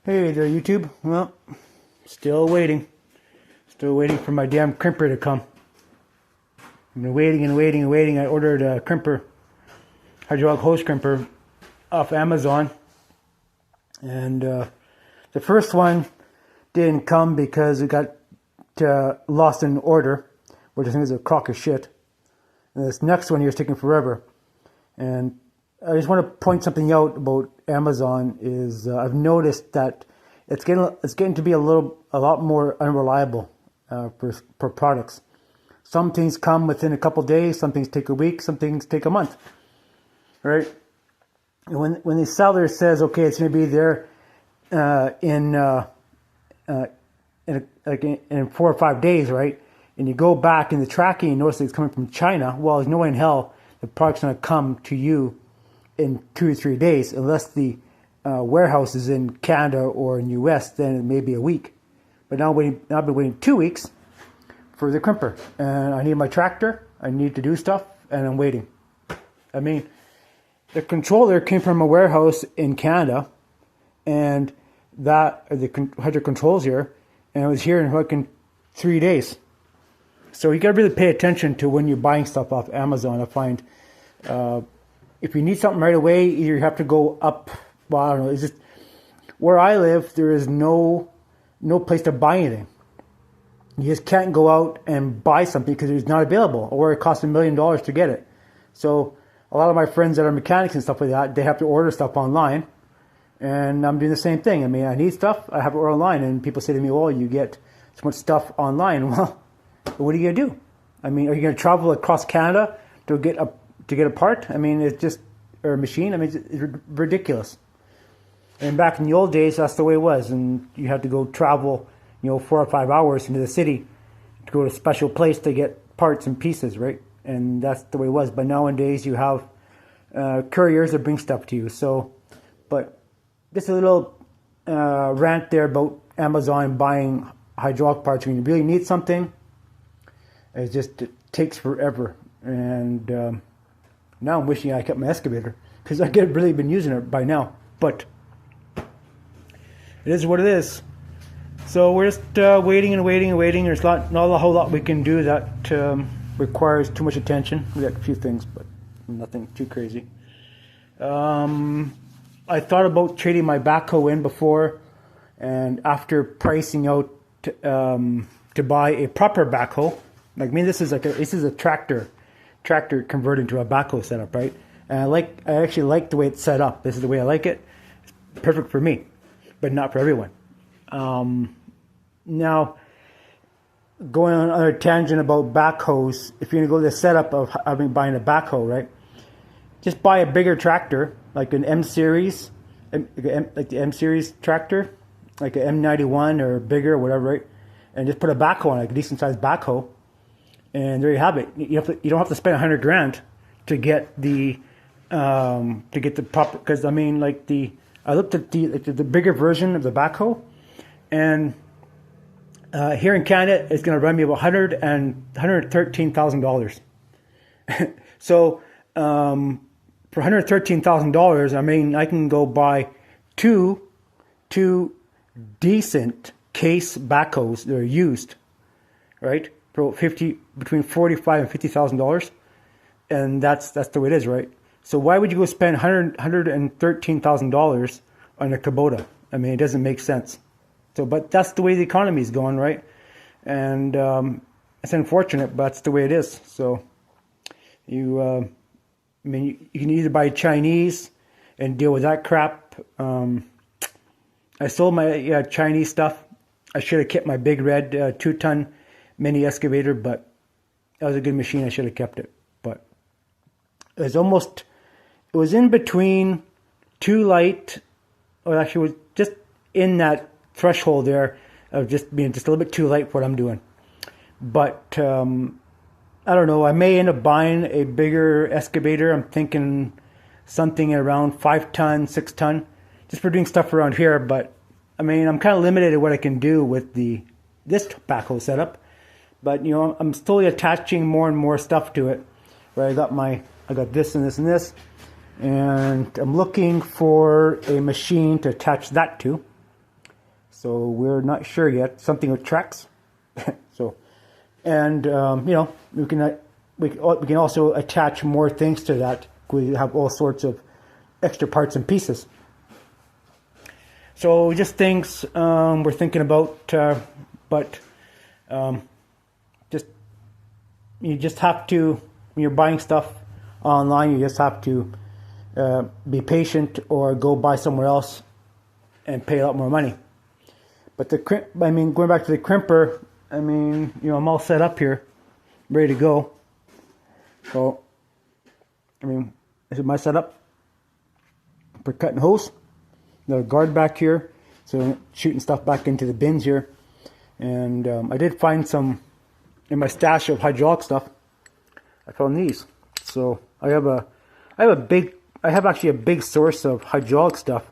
Hey there, YouTube. Well, still waiting. Still waiting for my damn crimper to come. I've been waiting and waiting and waiting. I ordered a crimper, hydraulic hose crimper, off Amazon. And the first one didn't come because it got lost in order, which I think is a crock of shit. And this next one here is taking forever. And I just want to point something out about Amazon is I've noticed that it's getting to be a lot more unreliable for products. Some things come within a couple days, some things take a week, some things take a month, right? And when the seller says, okay, it's going to be there in 4 or 5 days, right? And you go back in the tracking and notice that it's coming from China. Well, there's no way in hell the product's going to come to you in 2 or 3 days, unless the warehouse is in Canada or in US, then it may be a week. But now I've been waiting 2 weeks for the crimper, and I need my tractor, I need to do stuff, and I'm waiting. I mean, the controller came from a warehouse in Canada, and that had the controls here, and it was here in fucking 3 days. So you gotta really pay attention to when you're buying stuff off Amazon. I find if you need something right away, either you have to go up. Well, I don't know. It's just where I live. There is no place to buy anything. You just can't go out and buy something because it's not available, or it costs $1 million to get it. So a lot of my friends that are mechanics and stuff like that, they have to order stuff online, and I'm doing the same thing. I mean, I need stuff, I have to order online, and people say to me, "Well, you get so much stuff online." Well, what are you gonna do? I mean, are you gonna travel across Canada to get a part? I mean, it's just, or a machine. I mean, it's ridiculous. And back in the old days, that's the way it was, and you had to go travel, 4 or 5 hours into the city to go to a special place to get parts and pieces, right? And that's the way it was. But nowadays, you have couriers that bring stuff to you. So, but just a little rant there about Amazon buying hydraulic parts when you really need something. It takes forever, and now I'm wishing I kept my excavator because I could have really been using it by now. But it is what it is. So we're just waiting and waiting and waiting. There's not a whole lot we can do that requires too much attention. We got a few things, but nothing too crazy. I thought about trading my backhoe in before, and after pricing out to buy a proper backhoe. Like, I mean, this is a tractor converted to a backhoe setup, right? And I actually like the way it's set up. This is the way I like it. It's perfect for me, but not for everyone. Now, going on another tangent about backhoes, if you're gonna go to the setup of buying a backhoe, right? Just buy a bigger tractor, like an M series, like the M series tractor, like an M91 or bigger, or whatever, right? And just put a backhoe on it, like a decent sized backhoe. And there you have it. You don't have to spend $100 grand to get the proper. Because I mean, I looked at the bigger version of the backhoe, and here in Canada, it's going to run me about $113,000. So for $113,000, I mean, I can go buy two decent case backhoes that are used, right? For between $45,000 and $50,000, and that's the way it is, right? So why would you go spend $113,000 on a Kubota? I mean, it doesn't make sense. So, but that's the way the economy is going, right? And it's unfortunate, but that's the way it is. So you can either buy Chinese and deal with that crap. I sold my Chinese stuff. I should have kept my big red 2-ton mini excavator, but that was a good machine. I should have kept it. But it was in between too light, or actually it was just in that threshold there of just being just a little bit too light for what I'm doing. But I don't know, I may end up buying a bigger excavator. I'm thinking something around 5-ton, 6-ton, just for doing stuff around here. But I mean, I'm kind of limited at what I can do with this backhoe setup. But I'm slowly attaching more and more stuff to it. Right, I got this and this and this, and I'm looking for a machine to attach that to. So we're not sure yet. Something with tracks. So, and we can also attach more things to that. We have all sorts of extra parts and pieces. So just things we're thinking about, but you just have to, when you're buying stuff online, you just have to be patient or go buy somewhere else and pay a lot more money. But going back to the crimper, I'm all set up here, ready to go. So, this is my setup for cutting hose. Got a guard back here, so shooting stuff back into the bins here. And I did find some in my stash of hydraulic stuff. I found these. So I have actually a big source of hydraulic stuff.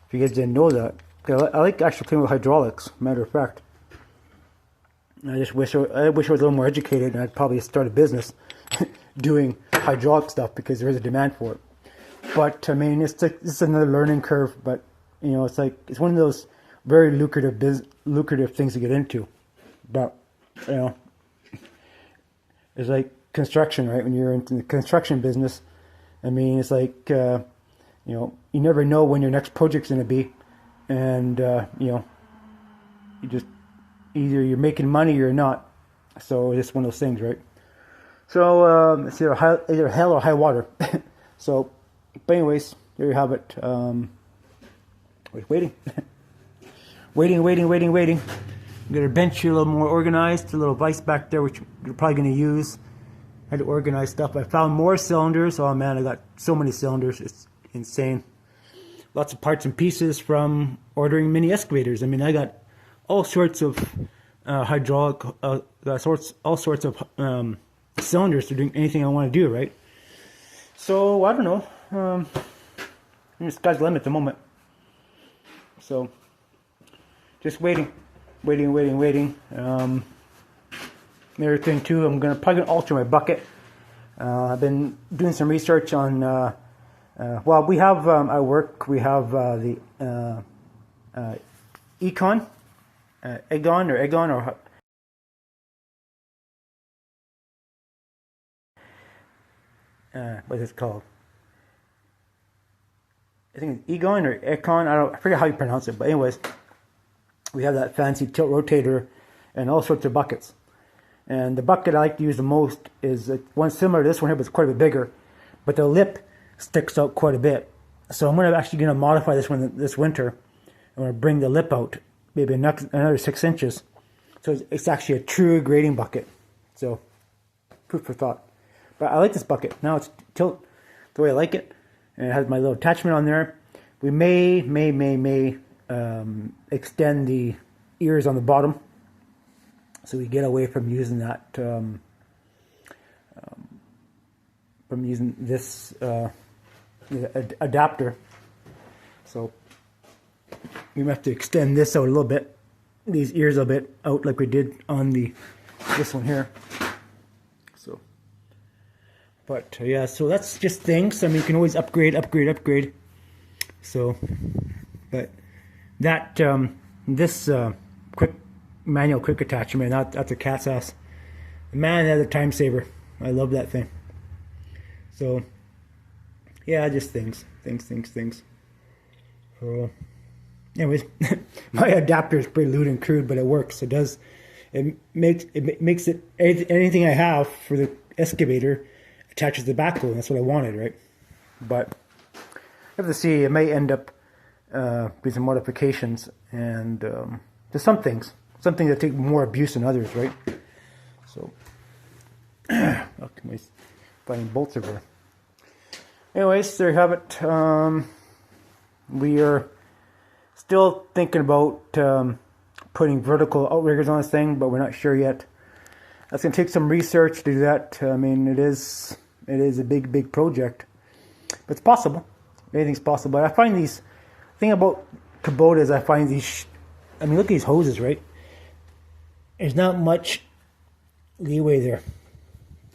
If you guys didn't know that, I like actually playing with hydraulics. Matter of fact, I wish I was a little more educated, and I'd probably start a business doing hydraulic stuff because there is a demand for it. But it's another learning curve. But it's one of those very lucrative things to get into. But it's like construction, right? When you're into the construction business, it's like you never know when your next project's going to be, and you just either you're making money or not. So it's just one of those things, right? So it's either hell or high water. So, but anyways, there you have it. Waiting. waiting. Got our bench here a little more organized. A little vise back there, which we're probably going to use. I had to organize stuff. I found more cylinders. Oh man, I got so many cylinders. It's insane. Lots of parts and pieces from ordering mini excavators. I got all sorts of hydraulic, all sorts of cylinders to do anything I want to do, right? So I don't know. The sky's the limit at the moment. So just waiting. Another thing too, I'm probably gonna alter my bucket. I've been doing some research on. We have at work we have the Egon or what is it called? I think it's Egon or Econ. I forget how you pronounce it, but anyways, we have that fancy tilt rotator and all sorts of buckets. And the bucket I like to use the most is one similar to this one here, but it's quite a bit bigger. But the lip sticks out quite a bit. So I'm actually going to modify this one this winter. I'm going to bring the lip out, maybe another 6 inches. So it's actually a true grading bucket. So food for thought. But I like this bucket. Now it's tilt the way I like it. And it has my little attachment on there. We may extend the ears on the bottom, so we get away from using that, from using this adapter. So we have to extend this out a little bit, these ears a bit out like we did on this one here. So, but yeah, so that's just things. You can always upgrade. So, but that this manual quick attachment, that's a cat's ass. Man, that's a time saver. I love that thing. So yeah, just things. So anyways, my adapter is pretty lewd and crude, but it works. It does. It makes it anything I have for the excavator attaches the backhoe, and that's what I wanted, right? But I have to see. It may end up doing some modifications and just some things that take more abuse than others, right? So, my finding bolts over there. Anyways, there you have it. We are still thinking about putting vertical outriggers on this thing, but we're not sure yet. That's going to take some research to do that. It is a big project, but it's possible. Anything's possible. I find the thing about Kubotas, I find these. Look at these hoses, right? There's not much leeway there.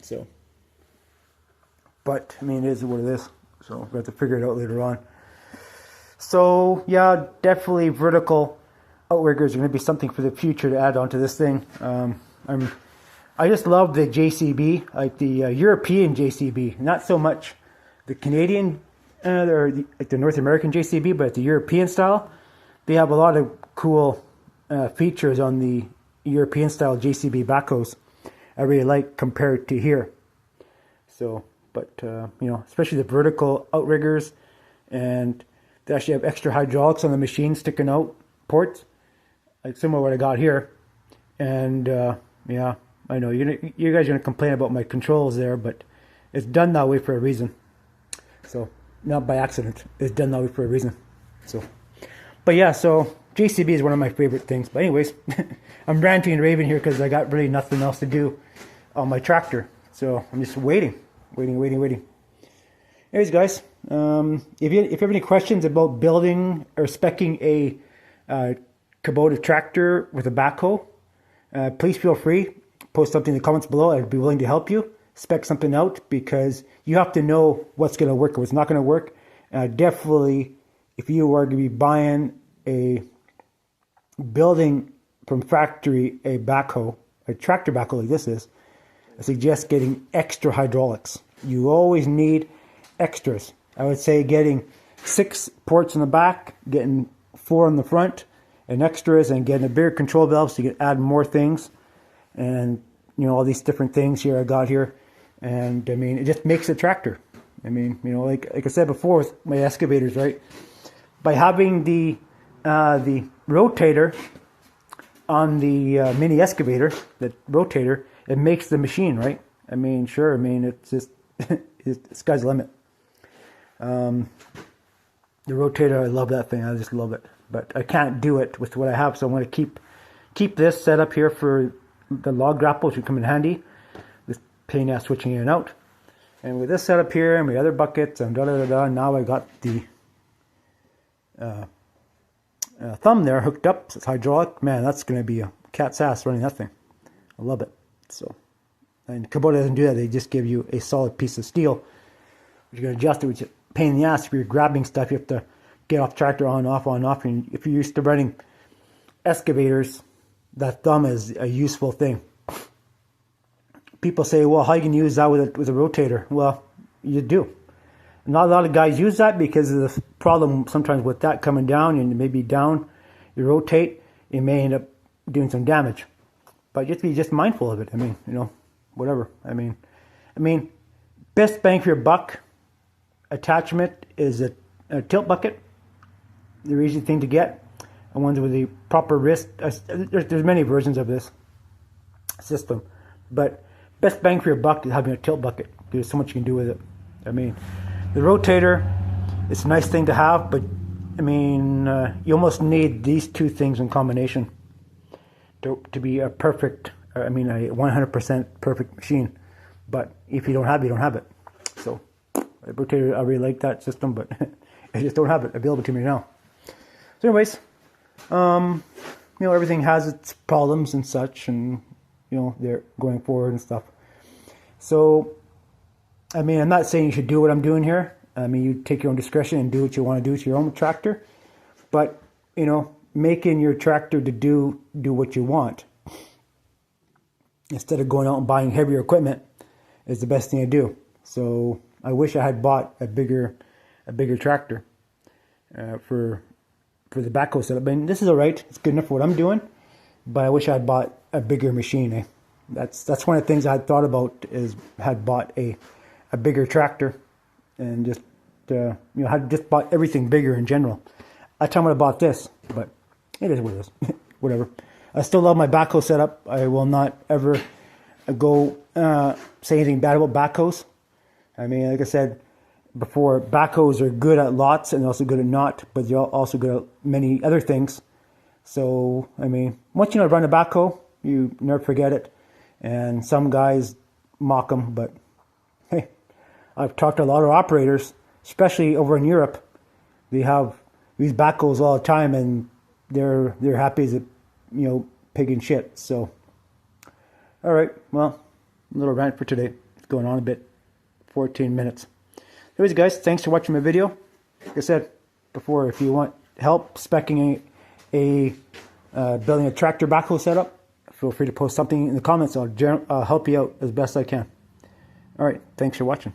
So, but it is what it is. So we have to figure it out later on. So yeah, definitely vertical outriggers are going to be something for the future to add on to this thing. I just love the JCB, like the European JCB, not so much the Canadian or like the North American JCB, but the European style. They have a lot of cool features on the European style JCB backhoes I really like compared to here. So, but especially the vertical outriggers, and they actually have extra hydraulics on the machine sticking out ports, like similar to what I got here. And yeah, I know you guys are gonna complain about my controls there, but it's done that way for a reason. So not by accident, it's done that way for a reason. So, but yeah, so JCB is one of my favorite things. But anyways, I'm ranting and raving here because I got really nothing else to do on my tractor. So I'm just waiting. Anyways, guys, if you have any questions about building or speccing a Kubota tractor with a backhoe, please feel free. Post something in the comments below. I'd be willing to help you spec something out, because you have to know what's going to work or what's not going to work. Definitely, if you are going to be buying building from factory a backhoe, a tractor backhoe like this is, I suggest getting extra hydraulics. You always need extras. I would say getting 6 ports in the back, getting 4 in the front, and extras, and getting a bigger control valve so you can add more things. And all these different things here I got here. And I mean, it just makes a tractor. I mean, like I said before with my excavators, right? By having the rotator on the mini excavator, the rotator, it makes the machine, right? I mean, sure. I mean, it's just the sky's the limit. The rotator, I love that thing. I just love it, but I can't do it with what I have. So I'm going to keep this set up here for the log grapple, which would come in handy. This pain ass switching in and out. And with this setup here and my other buckets and now I got the thumb there hooked up. So it's hydraulic. Man, that's going to be a cat's ass running that thing. I love it. So, and Kubota doesn't do that. They just give you a solid piece of steel. You're going to adjust it, which is a pain in the ass. If you're grabbing stuff, you have to get off tractor on, off, on, off. And if you're used to running excavators, that thumb is a useful thing. People say, well, how you can use that with a rotator? Well, you do. Not a lot of guys use that because of the problem sometimes with that coming down, and maybe down, you rotate, you may end up doing some damage. But just be mindful of it. I mean, whatever. I mean, best bang for your buck attachment is a tilt bucket. They're easy thing to get. And ones with the proper wrist. There's many versions of this system, but best bang for your buck is having a tilt bucket. There's so much you can do with it. I mean, the rotator, it's a nice thing to have, but I mean, you almost need these two things in combination to be a perfect, a 100% perfect machine. But if you don't have it, you don't have it. So, the rotator, I really like that system, but I just don't have it available to me now. So anyways, everything has its problems and such, and they're going forward and stuff. So, I mean, I'm not saying you should do what I'm doing here. I mean, you take your own discretion and do what you want to do to your own tractor. But, making your tractor to do what you want instead of going out and buying heavier equipment is the best thing to do. So, I wish I had bought a bigger tractor for the backhoe setup. I mean, this is all right. It's good enough for what I'm doing. But I wish I had bought a bigger machine. That's one of the things I had thought about, is had bought a bigger tractor, and just had just bought everything bigger in general. I tell them I bought this, but it is what it is. Whatever. I still love my backhoe setup. I will not ever go say anything bad about backhoes. I mean, like I said before, backhoes are good at lots and also good at not, but they're also good at many other things. So, I mean, once you know how to run a backhoe, you never forget it. And some guys mock them, but hey, I've talked to a lot of operators, especially over in Europe. They have these backhoes all the time, and they're happy as a pig in shit. So, all right, well, a little rant for today. It's going on a bit, 14 minutes. Anyways, guys, thanks for watching my video. Like I said before, if you want help speccing a building a tractor backhoe setup, feel free to post something in the comments. I'll help you out as best I can. All right, thanks for watching.